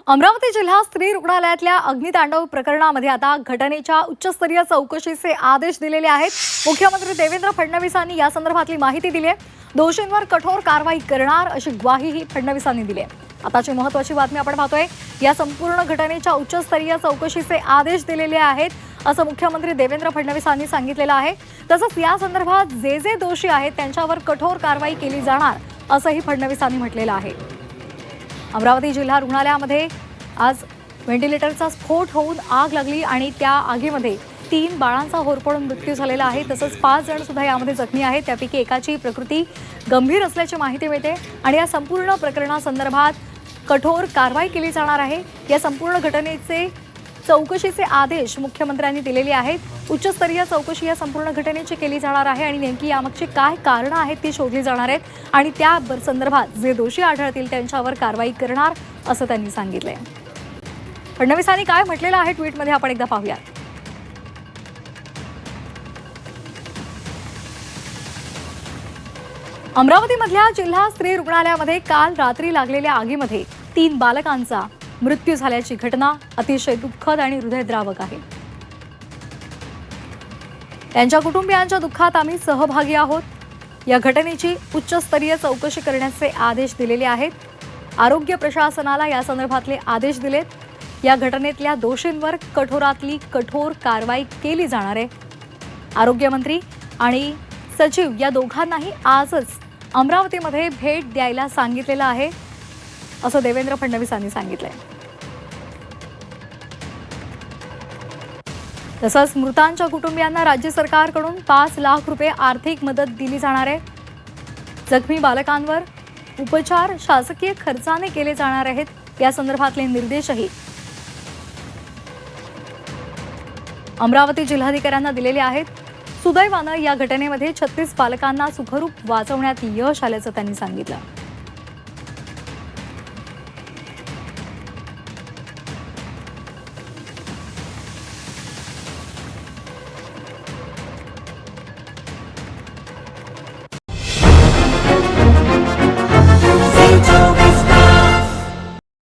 अमरावती जिल्हा स्त्री रुग्णालयातल्या अग्नितांडव प्रकरणामध्ये आता घटनेच्या उच्चस्तरीय चौकशीचे आदेश दिलेले आहेत। मुख्यमंत्री देवेंद्र फडणवीसांनी या संदर्भातली माहिती दिली आहे। दोषींवर कठोर कारवाई करणार अशी ग्वाहीही फडणवीसांनी दिली आहे। आताची महत्त्वाची बातमी आपण पाहतोय। या संपूर्ण घटनेच्या उच्चस्तरीय चौकशीचे आदेश दिलेले आहेत असं मुख्यमंत्री देवेंद्र फडणवीसांनी सांगितलेलं आहे। तसंच या संदर्भात जे दोषी आहेत त्यांच्यावर कठोर कारवाई केली जाणार असंही फडणवीसांनी म्हटलेलं आहे। अमरावती जिल्हा रुग्णालयामध्ये आज व्हेंटिलेटरचा स्फोट होऊन आग लागली आणि त्या आगीमध्ये 3 बाळांचा होरपळून मृत्यू झालेला आहे। तसंच 5 जण सुद्धा यामध्ये जखमी आहेत। त्यापैकी एकाची प्रकृती गंभीर असल्याची माहिती मिळते आणि या संपूर्ण प्रकरणासंदर्भात कठोर कारवाई केली जाणार आहे। या संपूर्ण घटनेचे चौकशीचे आदेश मुख्यमंत्र्यांनी दिलेले आहेत। उच्चस्तरीय चौकशी या संपूर्ण घटनेची केली जाणार आहे आणि नेमकी यामागची काय कारणं आहेत ती शोधली जाणार आहेत आणि त्या संदर्भात जे दोषी आढळतील त्यांच्यावर कारवाई करणार असं त्यांनी सांगितलंय। फडणवीसांनी काय म्हटलेलं आहे ट्विटमध्ये आपण एकदा पाहूया। अमरावतीमधल्या जिल्हा स्त्री रुग्णालयामध्ये काल रात्री लागलेल्या आगीमध्ये 3 बालकांचा मृत्यू झाल्याची घटना अतिशय दुःखद आणि हृदयद्रावक आहे। त्यांच्या कुटुंबियांच्या दुःखात आम्ही सहभागी आहोत। या घटनेची उच्चस्तरीय चौकशी करण्याचे आदेश दिलेले आहेत। आरोग्य प्रशासनाला या संदर्भातले आदेश दिलेत। या घटनेतल्या दोषींवर कठोरातली कठोर कारवाई केली जाणार आहे। आरोग्यमंत्री आणि सचिव या दोघांनाही आजच अमरावतीमध्ये भेट द्यायला सांगितलेलं आहे असं देवेंद्र फडणवीसांनी सांगितलंय। तसंच मृतांच्या कुटुंबियांना राज्य सरकारकडून 5 लाख रुपये आर्थिक मदत दिली जाणार आहे। जखमी बालकांवर उपचार शासकीय खर्चाने केले जाणार आहेत। या संदर्भातले निर्देशही अमरावती जिल्हाधिकाऱ्यांना दिलेले आहेत। सुदैवानं या घटनेमध्ये 36 बालकांना सुखरूप वाचवण्यात यश आल्याचं त्यांनी सांगितलं।